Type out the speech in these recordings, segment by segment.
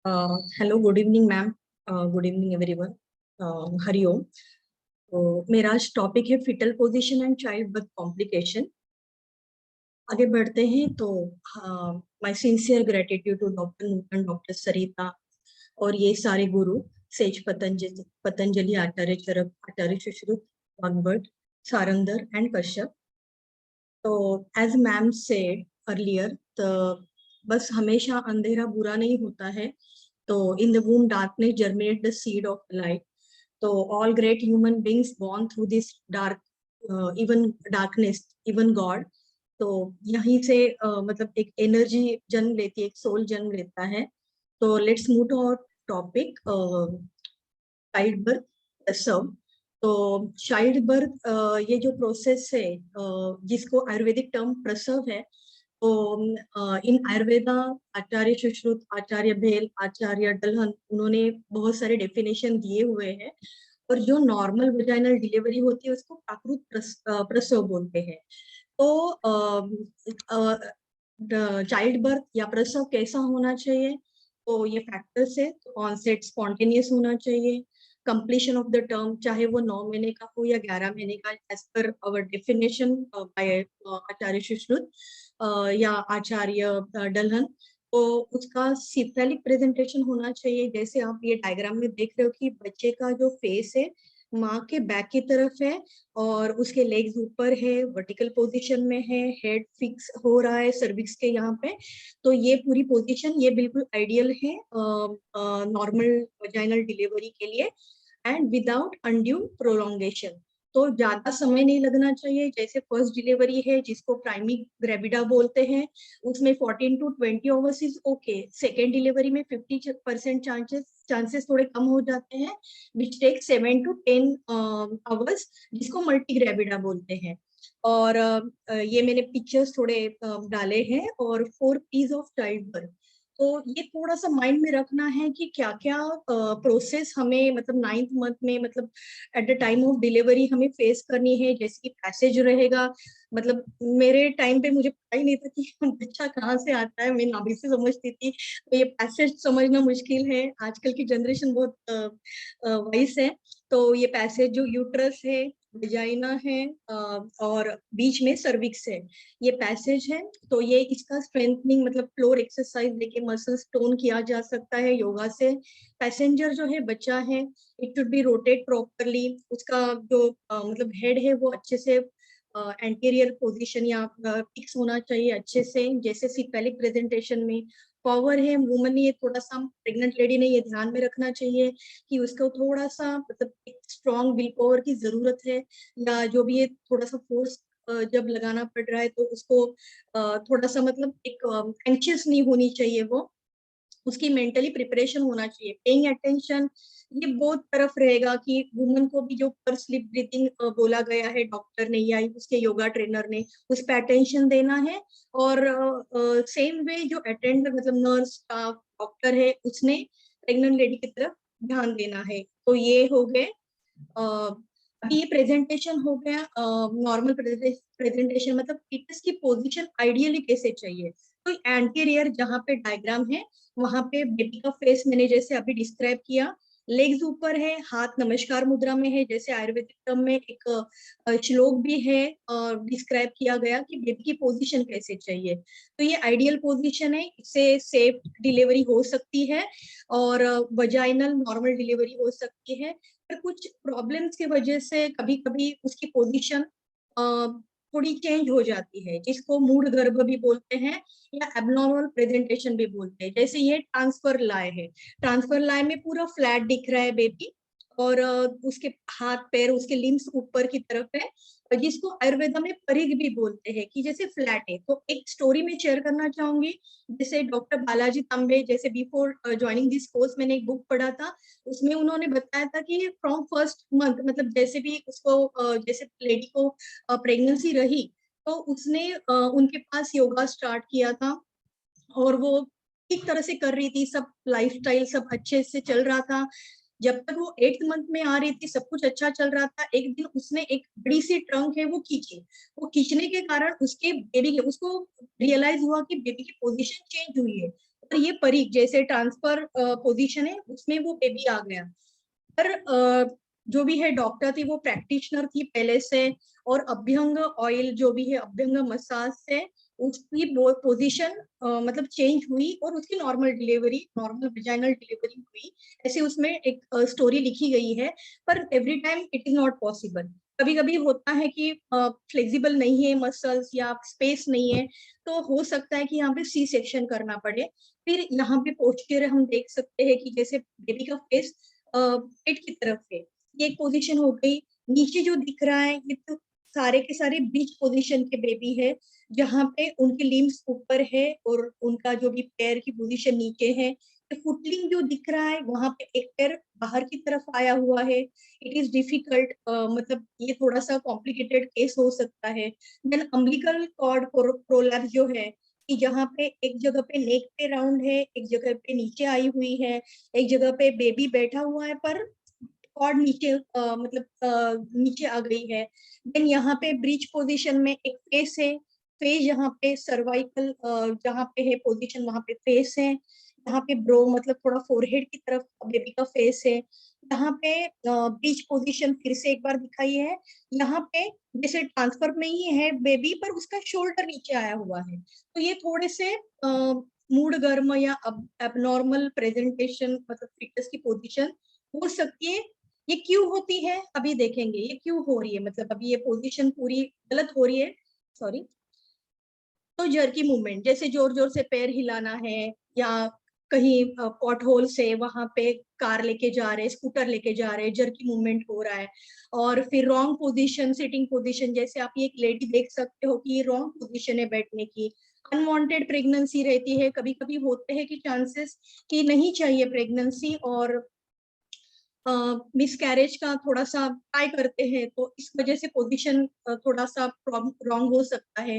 Hello, good evening ma'am. Good evening everyone. Hariom. तो मेरा आज टॉपिक है fetal position and child birth complication. आगे बढ़ते हैं तो my sincere gratitude to doctor Nutan, doctor Sarita और ये सारे गुरु सेज पतंजलि, आचार्य चरक, आचार्य सुश्रुत, वाग्भट, सारंगधर एंड कश्यप। तो एज मैम सेड अर्लियर, तो बस हमेशा अंधेरा बुरा नहीं होता है। तो in the womb darkness germinate the seed of light. तो all great human beings born through this dark, even darkness, even God. तो यहीं से मतलब एक एनर्जी जन्म लेती है, एक सोल जन्म लेता है। तो let's move to our topic, child birth, प्रसव। तो चाइल्ड बर्थ ये जो प्रोसेस है, जिसको आयुर्वेदिक टर्म प्रसव है। तो इन आयुर्वेदा आचार्य सुश्रुत, आचार्य भेल, आचार्य डलहन, उन्होंने बहुत सारे डेफिनेशन दिए हुए हैं। और जो नॉर्मल वेजाइनल डिलीवरी होती है उसको प्राकृत प्रसव बोलते हैं। तो चाइल्ड बर्थ या प्रसव कैसा होना चाहिए? तो ये फैक्टर्स है। तो ऑनसेट स्पॉन्टेनियस होना चाहिए। कंप्लीशन ऑफ द टर्म, चाहे वो 9 महीने का हो या 11 महीने का, as per our definition by Acharya Sushrut या आचार्य डलहन। तो उसका सिफेलिक प्रेजेंटेशन होना चाहिए। जैसे आप ये डायग्राम में देख रहे हो कि बच्चे का जो फेस है माँ के बैक की तरफ है और उसके लेग्स ऊपर है, वर्टिकल पोजीशन में है, हेड फिक्स हो रहा है सर्विक्स के यहाँ पे। तो ये पूरी पोजीशन ये बिल्कुल आइडियल है नॉर्मल वजाइनल डिलीवरी के लिए, एंड विदाउट अनड्यू प्रोलोंगेशन। तो ज्यादा समय नहीं लगना चाहिए। जैसे फर्स्ट डिलीवरी है जिसको प्राइमरी ग्रेविडा बोलते हैं, उसमें 14 to 20 hours is okay. Second delivery में 50% चांसेस थोड़े कम हो जाते हैं, विच टेक 7 to 10 आवर्स, जिसको मल्टी ग्रेविडा बोलते हैं। और ये मैंने पिक्चर्स थोड़े डाले हैं। और 4 P's ऑफ चाइल्ड बर्थ। तो ये थोड़ा सा माइंड में रखना है कि क्या क्या प्रोसेस हमें मतलब 9th मंथ में, मतलब at the time of delivery हमें फेस करनी है। जैसे कि पैसेज रहेगा, मतलब मेरे टाइम पे मुझे पता ही नहीं था कि बच्चा कहाँ से आता है, मैं नाभि से समझती थी। तो ये पैसेज समझना मुश्किल है। आजकल की जनरेशन बहुत वाइस है। तो ये पैसेज जो यूट्रस है, वजाइना है, और बीच में सर्विक्स है, ये पैसेज है। तो ये इसका स्ट्रेंथनिंग मतलब फ्लोर एक्सरसाइज देके मसल्स टोन किया जा सकता है योगा से। पैसेंजर जो है बच्चा है, it should be rotate properly. उसका जो मतलब हेड है वो अच्छे से एंटीरियर पोजीशन या फिक्स होना चाहिए अच्छे से, जैसे सिफेलिक प्रेजेंटेशन में। पावर है वुमन, ये थोड़ा सा प्रेग्नेंट लेडी ने ये ध्यान में रखना चाहिए कि उसको थोड़ा सा मतलब एक स्ट्रॉन्ग विल पावर की जरूरत है, या जो भी ये थोड़ा सा फोर्स जब लगाना पड़ रहा है तो उसको थोड़ा सा मतलब एक एंशियस नहीं होनी चाहिए वो। उसकी मेंटली प्रिपरेशन होना चाहिए, पेइंग अटेंशन। ये बहुत तरफ रहेगा कि वुमन को भी जो पर स्लिप ब्रीथिंग बोला गया है डॉक्टर ने या उसके योगा ट्रेनर ने, उस पर अटेंशन देना है। और सेम वे जो अटेंड मतलब नर्स स्टाफ डॉक्टर है उसने प्रेग्नेंट लेडी की तरफ ध्यान देना है। तो ये हो गए अभी ये प्रेजेंटेशन हो गया। नॉर्मल प्रेजेंटेशन मतलब फिटस की पोजीशन आइडियली कैसे चाहिए। तो एंटीरियर जहाँ पे डायग्राम है वहां पे बेबी का फेस मैंने जैसे अभी डिस्क्राइब किया। लेग्स ऊपर है, हाथ नमस्कार मुद्रा में है, जैसे आयुर्वेदिक टर्म में एक श्लोक भी है डिस्क्राइब किया गया कि बेबी की पोजीशन कैसे चाहिए। तो ये आइडियल पोजीशन है, इससे सेफ डिलीवरी हो सकती है और वजाइनल नॉर्मल डिलीवरी हो सकती है। पर कुछ प्रॉब्लम्स की वजह से कभी कभी उसकी पोजीशन थोड़ी चेंज हो जाती है, जिसको मूड गर्भ भी बोलते हैं या एबनॉर्मल प्रेजेंटेशन भी बोलते हैं। जैसे ये ट्रांसफर लाए है, ट्रांसफर लाए में पूरा फ्लैट दिख रहा है बेबी, और उसके हाथ पैर उसके लिम्स ऊपर की तरफ है, जिसको आयुर्वेदा में परिग भी बोलते हैं कि जैसे फ्लैट है। तो एक स्टोरी में शेयर करना चाहूंगी। जैसे डॉक्टर बालाजी तांबे, जैसे बिफोर ज्वाइनिंग दिस कोर्स मैंने एक बुक पढ़ा था, उसमें उन्होंने बताया था कि फ्रॉम फर्स्ट मंथ मतलब जैसे भी उसको जैसे लेडी को प्रेगनेंसी रही तो उसने उनके पास योगा स्टार्ट किया था। और वो ठीक तरह से कर रही थी, सब लाइफस्टाइल सब अच्छे से चल रहा था। जब तक वो 8th मंथ में आ रही थी सब कुछ अच्छा चल रहा था। एक दिन उसने एक बड़ी सी ट्रंक है वो खींची। वो खींचने के कारण उसके बेबी के उसको रियलाइज हुआ कि बेबी की पोजीशन चेंज हुई है। और ये परीख जैसे ट्रांसफर पोजीशन है उसमें वो बेबी आ गया, पर जो भी है डॉक्टर थी वो प्रैक्टिशनर थी पहले से, और अभ्यंग ऑयल जो भी है अभ्यंग मसाज से उसकी पोजीशन मतलब चेंज हुई और उसकी normal delivery, normal vaginal delivery हुई, ऐसे उसमें एक स्टोरी लिखी गई है। पर every time it is not possible, कभी कभी होता है कि फ्लेक्सिबल नहीं है मसल्स या स्पेस नहीं है, तो हो सकता है कि यहाँ पे सी सेक्शन करना पड़े। फिर यहाँ पे पोस्चर हम देख सकते हैं कि जैसे बेबी का फेस पेट की तरफ है, ये एक पोजीशन हो गई। नीचे जो दिख रहा है ये तो सारे के सारे बीच पोजीशन के बेबी है, जहाँ पे उनकी लिम्स ऊपर है और उनका जो भी पैर की पोजीशन नीचे है। फुटलिंग जो दिख रहा है वहां पे एक पैर बाहर की तरफ आया हुआ है। इट इज डिफिकल्ट, मतलब ये थोड़ा सा कॉम्प्लिकेटेड केस हो सकता है। देन अम्बिलिकल कॉर्ड प्रोलैप्स जो है कि जहाँ पे एक जगह पे नेक पे राउंड है, एक जगह पे नीचे आई हुई है, एक जगह पे बेबी बैठा हुआ है पर कॉर्ड नीचे मतलब नीचे आ गई है। देन यहाँ पे ब्रिज पोजीशन में एक फेस है, फेस यहाँ पे सर्वाइकल जहाँ पे है पोजीशन वहां पे फेस है। यहाँ पे ब्रो मतलब थोड़ा फोरहेड की तरफ बेबी का फेस है। यहाँ पे ब्रिज पोजीशन फिर से एक बार दिखाई है। यहाँ पे जैसे ट्रांसफर में ही है बेबी पर उसका शोल्डर नीचे आया हुआ है, तो ये थोड़े से मूड गर्म या एबनॉर्मल प्रेजेंटेशन मतलब फिटस की पोजीशन हो सकती है। ये क्यों होती है अभी देखेंगे, ये क्यों हो रही है, मतलब अभी ये पोजीशन पूरी गलत हो रही है, सॉरी। तो जर्की मूवमेंट जैसे जोर जोर से पैर हिलाना है, या कहीं पॉट होल से वहां पे कार लेके जा रहे, स्कूटर लेके जा रहे, जर्की मूवमेंट हो रहा है। और फिर रॉन्ग पोजीशन, सिटिंग पोजीशन, जैसे आप ये एक लेडी देख सकते हो कि ये रॉन्ग पोजीशन है बैठने की। अनवांटेड प्रेगनेंसी रहती है, कभी कभी होते हैं कि चांसेस कि नहीं चाहिए प्रेगनेंसी और मिसकैरेज का थोड़ा सा ट्राई करते हैं, तो इस वजह से पोजीशन थोड़ा सा रॉन्ग हो सकता है।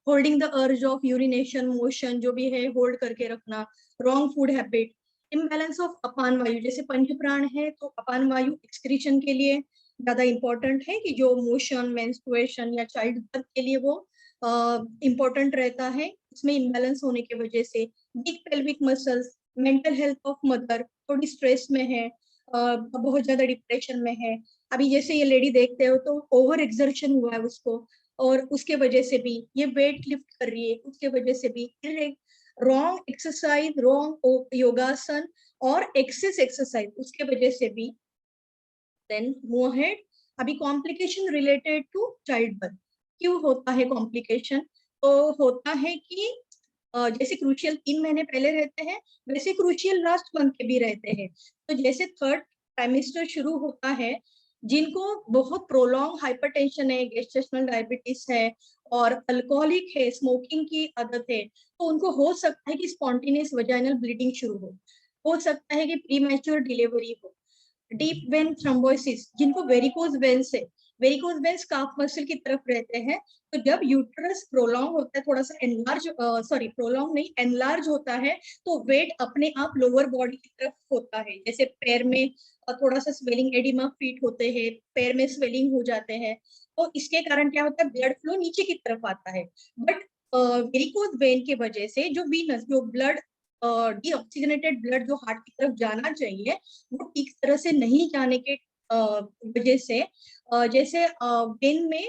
Holding the urge of urination motion जो भी है होल्ड करके रखना, wrong food habit, imbalance of apan vayu, जैसे पंच प्राण है तो अपान वायु एक्सक्रीशन के लिए ज्यादा इंपॉर्टेंट है कि जो मोशन मेंस्ट्रुएशन या चाइल्ड बर्थ के लिए वो इम्पोर्टेंट रहता है, इसमें इम्बैलेंस होने की वजह से। Weak pelvic muscles, mental health of mother थोड़ी स्ट्रेस में है, बहुत ज्यादा डिप्रेशन में है। अभी जैसे ये लेडी देखते हो तो ओवर एक्सर्शन हुआ है उसको, और उसके वजह से भी ये वेट लिफ्ट कर रही है, उसके वजह से भी रॉन्ग एक्सरसाइज, रॉन्ग योगासन और एक्सेस एक्सरसाइज उसके वजह से भी। Then move ahead. अभी complication related to child birth, क्यों होता है कॉम्प्लिकेशन? तो होता है कि जैसे क्रूशियल 3 महीने पहले रहते हैं वैसे क्रूशियल लास्ट मंथ के भी रहते हैं। तो जैसे थर्ड ट्राइमेस्टर शुरू होता है, जिनको बहुत प्रोलॉन्ग हाइपरटेंशन है, गेस्टेशनल डायबिटीज है और अल्कोहलिक है, स्मोकिंग की आदत है, तो उनको हो सकता है कि स्पॉन्टेनियस वजाइनल ब्लीडिंग शुरू हो सकता है कि प्रीमैच्योर डिलीवरी हो। डीप वेन थ्रोम्बोसिस, जिनको वेरिकोज वेन्स है, वेरिकोज वेन्स काफ मसल की तरफ रहते हैं, तो जब यूट्रस प्रोलॉन्ग होता है, थोड़ा सा एनलार्ज, सॉरी प्रोलॉन्ग नहीं एनलार्ज होता है, तो वेट अपने आप लोअर बॉडी की तरफ होता है। जैसे पैर में थोड़ा सा स्वेलिंग, एडिमा फीट होते हैं, पैर में स्वेलिंग हो जाते हैं, तो इसके कारण क्या होता है, ब्लड फ्लो नीचे की तरफ आता है। बट वेरिकोज वेन की वजह से जो वीनस, जो ब्लड डीऑक्सीजनेटेड ब्लड जो हार्ट की तरफ जाना चाहिए वो ठीक तरह से नहीं जाने के वजह से जैसे वेन में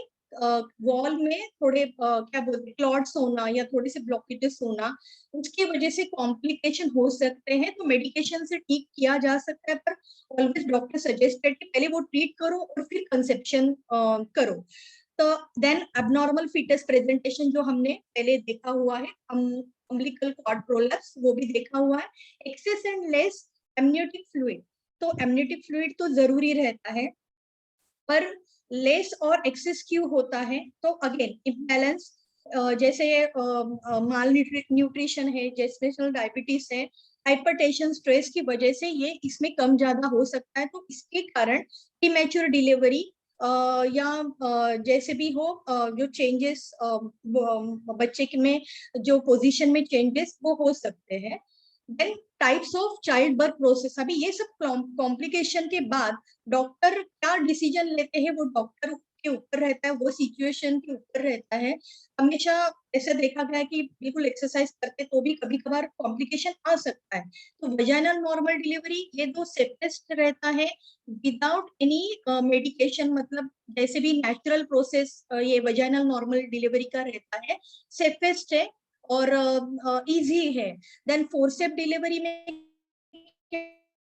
वॉल में थोड़े क्या बोलते हैं क्लॉट्स होना या थोड़े से ब्लॉकेजेस होना, उसकी वजह से कॉम्प्लिकेशन हो सकते हैं। तो मेडिकेशन से ठीक किया जा सकता है, पर ऑलवेज डॉक्टर सजेस्टेड कि पहले वो ट्रीट करो और फिर कंसेप्शन करो। तो देन एबनॉर्मल फीटस प्रेजेंटेशन जो हमने पहले देखा हुआ है, अम्बिलिकल कॉर्ड प्रोलैप्स वो भी देखा हुआ है। Excess and less amniotic fluid, तो एमनियोटिक फ्लूइड तो जरूरी रहता है, पर लेस और एक्सेस क्यों होता है? तो अगेन इम्बैलेंस, जैसे माल न्यूट्रिशन है, जेस्टेशनल डायबिटीज है, हाइपरटेंशन, स्ट्रेस की वजह से ये इसमें कम ज्यादा हो सकता है। तो इसके कारण प्रीमैच्योर डिलीवरी या जैसे भी हो जो चेंजेस बच्चे में जो पोजीशन में चेंजेस वो हो सकते हैं। Then types of child birth process, अभी ये सब कॉम्प्लिकेशन के बाद डॉक्टर क्या डिसीजन लेते हैं वो डॉक्टर के ऊपर रहता है, वो सिचुएशन के ऊपर रहता है। हमेशा ऐसा देखा गया है कि बिल्कुल एक्सरसाइज करते तो भी कभी कभार कॉम्प्लिकेशन आ सकता है। तो वजाइनल नॉर्मल डिलीवरी ये दो सेफेस्ट रहता है विदाउट एनी मेडिकेशन, मतलब जैसे भी नेचुरल प्रोसेस ये वजाइनल नॉर्मल डिलीवरी का रहता है, सेफेस्ट है और इजी है। देन फोर्सेप डिलीवरी में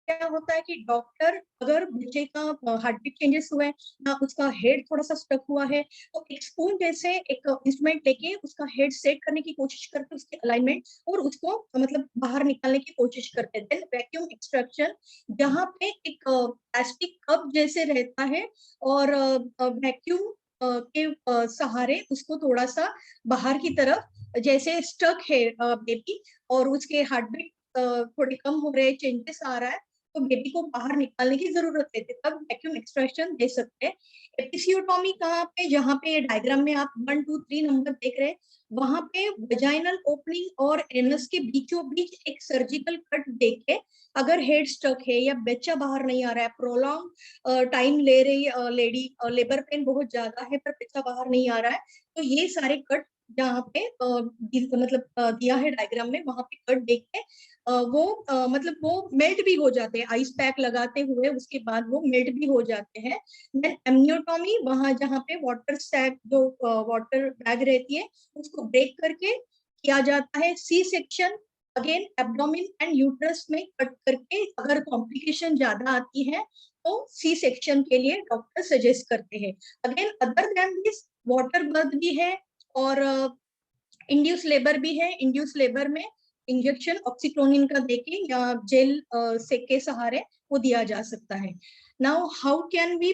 क्या होता है कि डॉक्टर अगर बच्चे का हार्ट बीट चेंजेस हुआ है या उसका हेड थोड़ा सा स्टक हुआ है, तो एक स्पून जैसे एक इंस्ट्रूमेंट लेके उसका हेड सेट करने की कोशिश करते हैं, उसके अलाइनमेंट, और उसको मतलब बाहर निकालने की कोशिश करते हैं। देन वैक्यूम एक्सट्रैक्शन, जहाँ पे एक प्लास्टिक कप जैसे रहता है और वैक्यूम के सहारे उसको थोड़ा सा बाहर की तरफ, जैसे स्टक है बेबी और उसके हार्ट बीट थोड़े कम हो रहे, चेंजेस आ रहा है, तो बेबी को बाहर निकालने की जरूरत है, तब वैक्यूम एक्सट्रैक्शन दे सकते हैं। एपिसियोटोमी कहाँ पे, जहाँ पे डायग्राम में आप 1 2 3 नंबर देख रहे हैं, वहां पे वजाइनल ओपनिंग और एनस के बीचों बीच एक सर्जिकल कट देके, अगर हेड स्टक है या बच्चा बाहर नहीं आ रहा है, प्रोलॉन्ग टाइम ले रही लेडी, लेबर पेन बहुत ज्यादा है पर बच्चा बाहर नहीं आ रहा है, तो ये सारे कट जहाँ पे मतलब दिया है डायग्राम में, वहां पे कट देख के वो मतलब वो मेल्ट भी हो जाते हैं, आइस पैक लगाते हुए उसके बाद वो मेल्ट भी हो जाते हैं। देन एमनियोटॉमी, वहां जहाँ पे वाटर सैक जो वाटर बैग रहती है उसको ब्रेक करके किया जाता है। C section again abdomen and uterus में कट करके, अगर कॉम्प्लिकेशन ज्यादा आती है तो सी सेक्शन के लिए डॉक्टर सजेस्ट करते हैं। Again other than this water birth भी है और इंड्यूस लेबर भी है। इंड्यूस लेबर में इंजेक्शन ऑक्सीक्लोनिन का देके या जेल से के सहारे वो दिया जा सकता है। Now how can we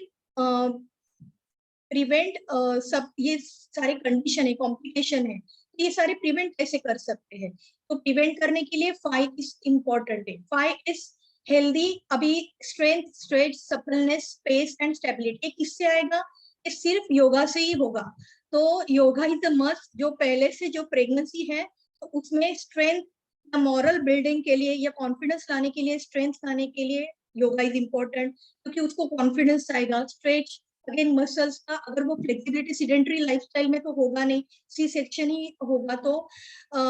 prevent, सब ये सारे कंडीशन है, कॉम्प्लिकेशन है, ये सारे प्रिवेंट कैसे कर सकते हैं? तो प्रिवेंट करने के लिए 5 इज इम्पोर्टेंट है। 5 इज हेल्दी, अभी strength, stretch, suppleness, space and stability किससे आएगा? ये सिर्फ योगा से ही होगा। तो योगा इज द मस्ट, जो पहले से जो प्रेगनेंसी है तो उसमें स्ट्रेंथ, मॉरल बिल्डिंग के लिए या कॉन्फिडेंस लाने के लिए, स्ट्रेंथ लाने के लिए योगा इज इम्पोर्टेंट, क्योंकि उसको कॉन्फिडेंस आएगा। स्ट्रेच अगेन मसल्स का, अगर वो फ्लेक्सिबिलिटी सिडेंटरी लाइफस्टाइल में तो होगा नहीं, सी सेक्शन ही होगा, तो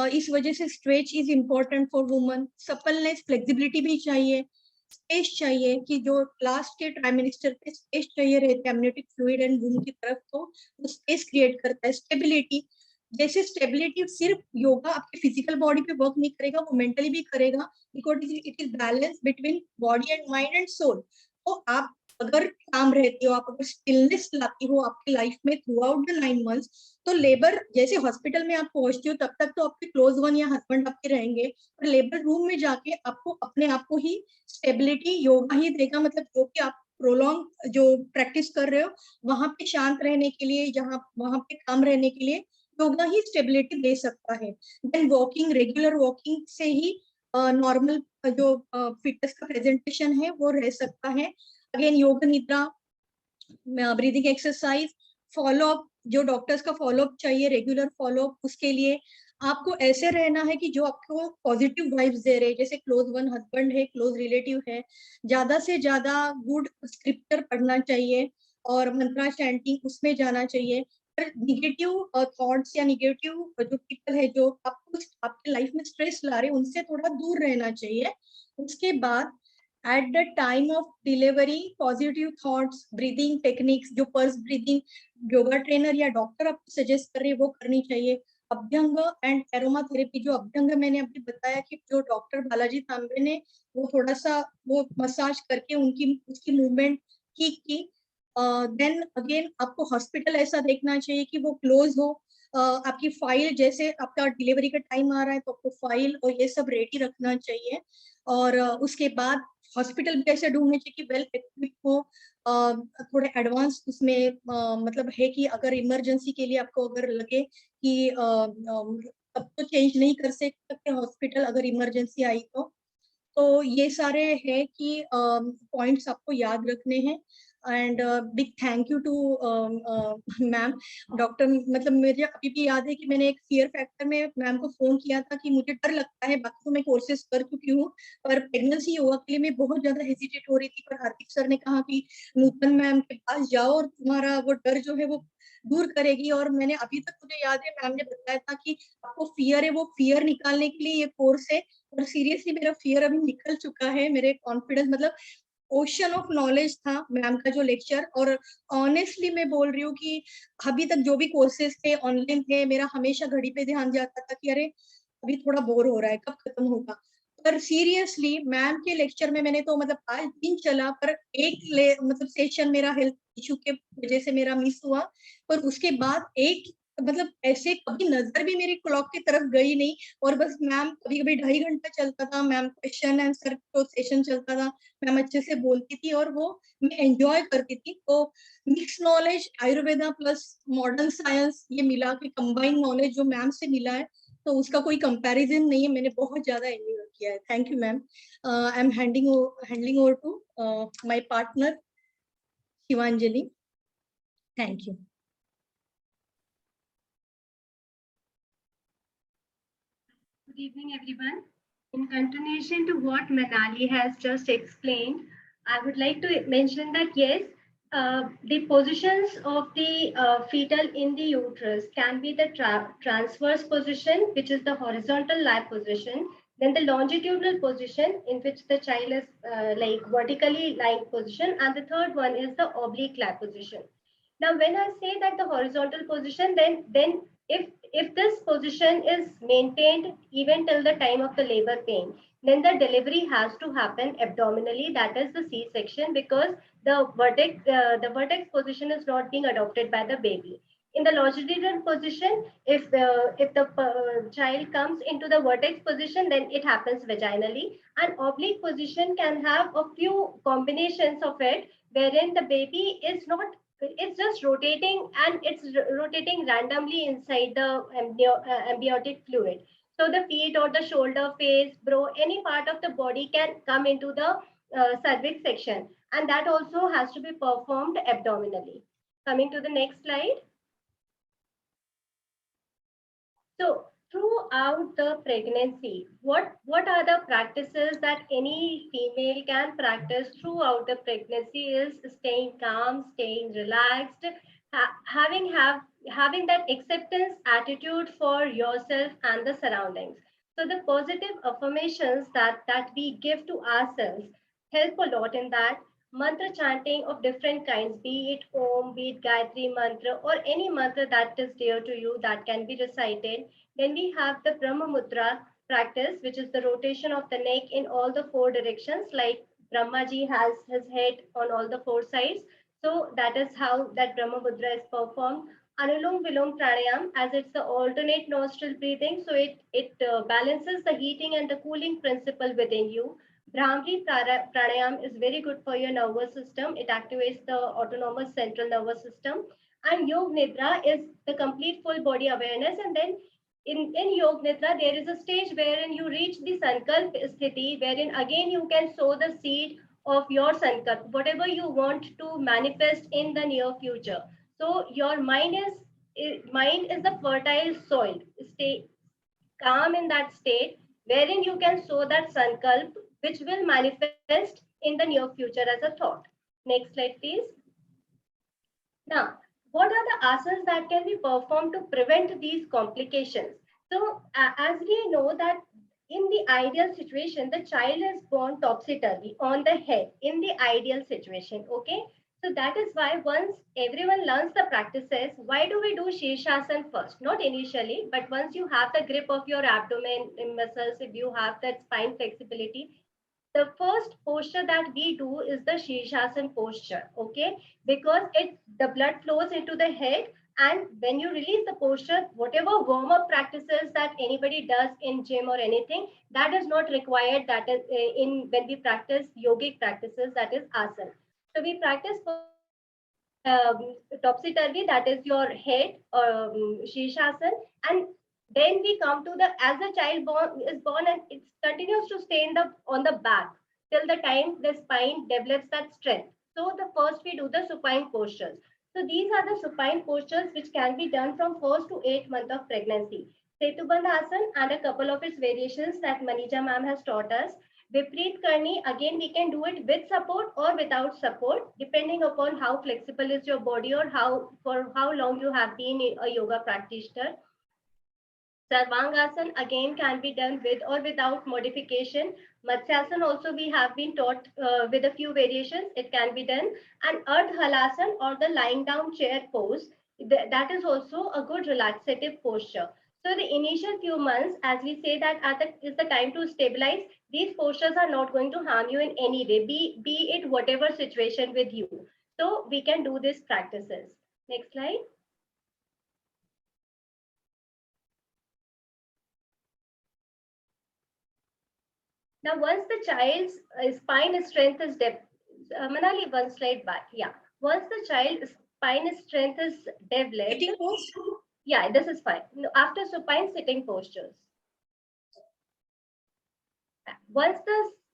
इस वजह से stretch is important for woman. Suppleness, flexibility भी चाहिए, स्पेस चाहिए कि जो लास्ट के ट्राइमेस्टर पे स्पेस चाहिए रहता है एमनियोटिक फ्लूइड एंड वूम की तरफ, तो वो स्पेस क्रिएट करता है। स्टेबिलिटी, जैसे स्टेबिलिटी सिर्फ योगा आपके फिजिकल बॉडी पे वर्क नहीं करेगा, वो मेंटली भी करेगा, because it is balance between body and mind and soul. तो आप अगर काम रहती हो, आप अगर स्टिलनेस लाती हो आपकी लाइफ में थ्रू आउट द 9 मंथ्स, तो लेबर जैसे हॉस्पिटल में आप पहुंचती हो तब तक तो आपके क्लोज वन या हस्बैंड आपके रहेंगे, और लेबर रूम में जाके आपको अपने आप को ही स्टेबिलिटी योगा ही देगा, मतलब जो कि आप प्रोलॉन्ग जो प्रैक्टिस कर रहे हो वहां पे शांत रहने के लिए, जहाँ वहां पे काम रहने के लिए योगा ही स्टेबिलिटी दे सकता है। देन वॉकिंग, रेगुलर वॉकिंग से ही नॉर्मल जो फिटनेस का प्रेजेंटेशन है वो रह सकता है। अगेन योग निद्रा, ब्रीदिंग एक्सरसाइज, फॉलो अप, जो डॉक्टर्स का फॉलो अप चाहिए, रेगुलर फॉलो अप, उसके लिए आपको ऐसे रहना है कि जो आपको पॉजिटिव वाइब्स दे रहे हैं, जैसे क्लोज वन हस्बैंड है, क्लोज रिलेटिव है, ज्यादा से ज्यादा गुड स्क्रिप्चर पढ़ना चाहिए और मंत्रा चैंटिंग उसमें जाना चाहिए। पर निगेटिव थॉट्स या निगेटिव जो पीपल है जो आपको आपके लाइफ में स्ट्रेस ला रहे हैं, उनसे थोड़ा दूर रहना चाहिए। उसके बाद at the time of delivery positive thoughts, breathing techniques, जो पर्स ब्रीदिंग योगा ट्रेनर या डॉक्टर आपको सजेस्ट कर रहे हैं वो करनी चाहिए। अभ्यंग एंड एरोमा थेरेपी, जो अभ्यंग मैंने अभी बताया कि जो डॉक्टर बालाजी तांबे ने वो थोड़ा सा वो मसाज करके उनकी उसकी मूवमेंट ठीक की। देन अगेन आपको हॉस्पिटल ऐसा देखना चाहिए कि वो क्लोज हो, आपकी फाइल, जैसे आपका डिलीवरी का टाइम आ रहा है तो आपको फाइल और ये सब रेडी रखना चाहिए। और उसके बाद हॉस्पिटल भी ऐसे ढूंढने चाहिए कि वेल इक्विप हो, थोड़े एडवांस उसमें मतलब है कि अगर इमरजेंसी के लिए आपको अगर लगे कि अब तो चेंज नहीं कर सकते हॉस्पिटल, अगर इमरजेंसी आई तो ये सारे हैं कि पॉइंट्स आपको याद रखने हैं। And big thank you to ma'am doctor. मतलब मुझे अभी भी याद है कि मैंने एक फियर फैक्टर में मैम को फोन किया था कि मुझे डर लगता है, बाकी तो मैं कोर्सेज कर चुकी हूँ, पर प्रेगनेंसी योगा के लिए मैं बहुत ज्यादा हेजिटेट हो रही थी। पर हार्दिक सर ने कहा कि नूतन मैम के पास जाओ और तुम्हारा वो डर जो है वो दूर करेगी। और मैंने अभी तक, मुझे याद है मैम ने बताया था कि आपको फियर है, वो फियर निकालने के लिए ये कोर्स है। और सीरियसली मेरा फियर अभी निकल चुका है। मेरे कॉन्फिडेंस, मतलब ओशन ऑफ नॉलेज था मैम का जो लेक्चर। और ऑनेस्टली मैं बोल रही हूँ कि अभी तक जो भी कोर्सेज थे ऑनलाइन थे, मेरा हमेशा घड़ी पे ध्यान जाता था कि अरे अभी थोड़ा बोर हो रहा है, कब खत्म होगा। पर सीरियसली मैम के लेक्चर में मैंने तो, मतलब 5 दिन चला, पर मतलब सेशन मेरा हेल्थ इशू के वजह से मेरा मिस हुआ। पर उसके बाद एक, मतलब ऐसे कभी नजर भी मेरी क्लॉक की तरफ गई नहीं। और बस मैम कभी कभी 2.5 घंटा चलता था, मैम क्वेश्चन आंसर तो सेशन चलता था, मैम अच्छे से बोलती थी और वो मैं एंजॉय करती थी। तो mix knowledge Ayurveda plus modern science, ये मिला के कंबाइंड नॉलेज जो मैम से मिला है, तो उसका कोई कंपैरिजन नहीं है। मैंने बहुत ज्यादा एंजॉय किया है। Thank you ma'am. I am handling over to my partner Shivanjali. Thank you. Good evening, everyone. In continuation to what Manali has just explained, I would like to mention that yes, the positions of the fetal in the uterus can be the transverse position, which is the horizontal lie position, then the longitudinal position in which the child is like vertically lying position, and the third one is the oblique lie position. Now, when I say that the horizontal position, then if this position is maintained even till the time of the labor pain, then the delivery has to happen abdominally. That is the C-section, because the vertex position is not being adopted by the baby. In the longitudinal position, if the child comes into the vertex position, then it happens vaginally. And oblique position can have a few combinations of it, wherein the baby is not, it's just rotating, and it's rotating randomly inside the amniotic fluid. So the feet or the shoulder, face, bro, any part of the body can come into the cervix section, and that also has to be performed abdominally. Coming to the next slide. So throughout the pregnancy, what are the practices that any female can practice throughout the pregnancy? Is staying calm, staying relaxed, having that acceptance attitude for yourself and the surroundings. So the positive affirmations that we give to ourselves help a lot in that. Mantra chanting of different kinds, be it Om, be it Gayatri mantra, or any mantra that is dear to you that can be recited. Then we have the Brahma Mudra practice, which is the rotation of the neck in all the four directions, like Brahmaji has his head on all the four sides. So that is how that Brahma Mudra is performed. Anulom Vilom Pranayam, as it's the alternate nostril breathing, so it balances the heating and the cooling principle within you. Brahmri Pranayam is very good for your nervous system. It activates the autonomous central nervous system. And Yog Nidra is the complete full body awareness. And then in Yog Nidra, there is a stage wherein you reach the Sankalp Sthiti, wherein again you can sow the seed of your Sankalp, whatever you want to manifest in the near future. So your mind is the fertile soil. Stay calm in that state, wherein you can sow that Sankalp, which will manifest in the near future as a thought. Next slide, please. Now, what are the asanas that can be performed to prevent these complications? So, as we know that in the ideal situation, the child is born topsy-turvy on the head in the ideal situation, okay? So that is why once everyone learns the practices, why do we do Shirshasana first? Not initially, but once you have the grip of your abdomen muscles, if you have that spine flexibility, the first posture that we do is the Shirshasana posture, okay? Because the blood flows into the head, and when you release the posture, whatever warm-up practices that anybody does in gym or anything, that is not required. That is in when we practice yogic practices, that is asana. So we practice topsy turvy, that is your head, Shirshasana, and then we come to the, as the child is born, and it continues to stay in the on the back till the time the spine develops that strength. So the first we do the supine postures. So these are the supine postures which can be done from 1st to 8th month of pregnancy. Setubandha Asana and a couple of its variations that Manija ma'am has taught us. Vipreet Karni, again we can do it with support or without support, depending upon how flexible is your body or for how long you have been a yoga practitioner. Sarvangasana again can be done with or without modification. Matsyasana also we have been taught with a few variations. It can be done. And Ardha Halasana or the lying down chair pose, that is also a good relaxative posture. So the initial few months, as we say that is the time to stabilize, these postures are not going to harm you in any way, be it whatever situation with you. So we can do these practices. Next slide. Now, once the child's spine strength is Manali, one slide back. Yeah. Once the child's spine strength is developed. Sitting pose? Yeah, this is fine. No, after supine sitting postures. Once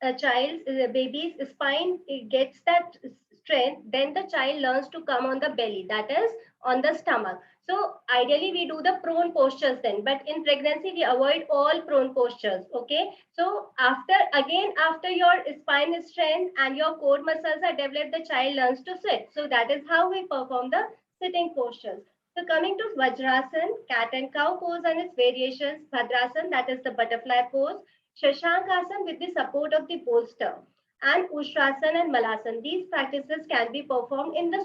the child's baby's spine gets that strength, then the child learns to come on the belly, that is on the stomach. So ideally we do the prone postures then, but in pregnancy we avoid all prone postures. Okay, so after your spine is strength and your core muscles are developed, the child learns to sit. So that is how we perform the sitting postures. So coming to Vajrasan, cat and cow pose and its variations, Bhadrasan, that is the butterfly pose, Shashankasana with the support of the bolster, and Ushtrasana and Malasana. These practices can be performed in the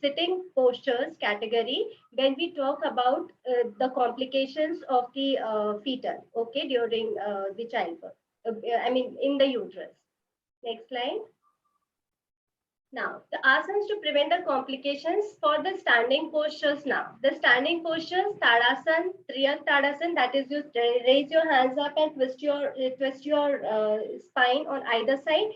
sitting postures category when we talk about the complications of the fetal, okay, during the childbirth. I mean, in the uterus. Next slide. Now, the asanas to prevent the complications for the standing postures now. The standing postures, Tadasana, Triyak Tadasana, that is you raise your hands up and twist your spine on either side.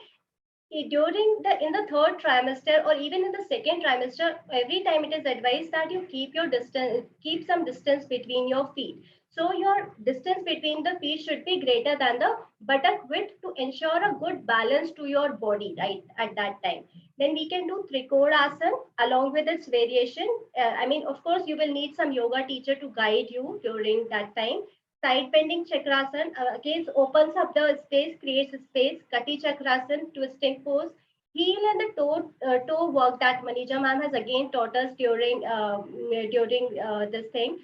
During in the third trimester or even in the second trimester, every time it is advised that you keep some distance between your feet. So your distance between the feet should be greater than the buttock width to ensure a good balance to your body right at that time. Then we can do Trikodasana along with its variation. I mean, of course, you will need some yoga teacher to guide you during that time. Side bending chakrasana again opens up the space, creates a space. Kati chakrasana, twisting pose. Heel and the toe work that Manija ma'am has again taught us during this thing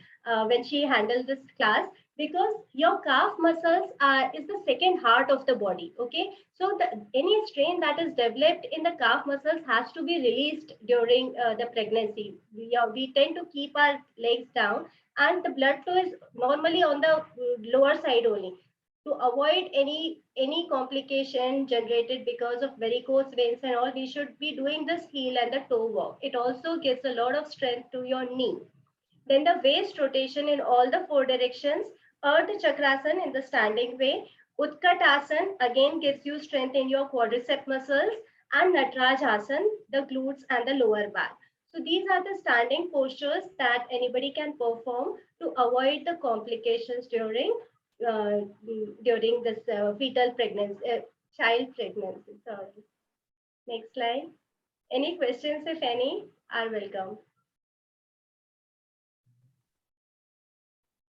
when she handled this class, because your calf muscles is the second heart of the body. Okay, so any strain that is developed in the calf muscles has to be released during the pregnancy. We tend to keep our legs down and the blood flow is normally on the lower side only. To avoid any complication generated because of varicose veins and all, we should be doing this heel and the toe walk. It also gives a lot of strength to your knee. Then the waist rotation in all the four directions. Ardha Chakrasana in the standing way. Utkatasana again gives you strength in your quadricep muscles. And Nataraj Asana, the glutes and the lower back. So these are the standing postures that anybody can perform to avoid the complications during this fetal pregnancy, child pregnancy. Sorry. Next slide. Any questions, if any, are welcome.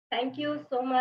Thank you so much.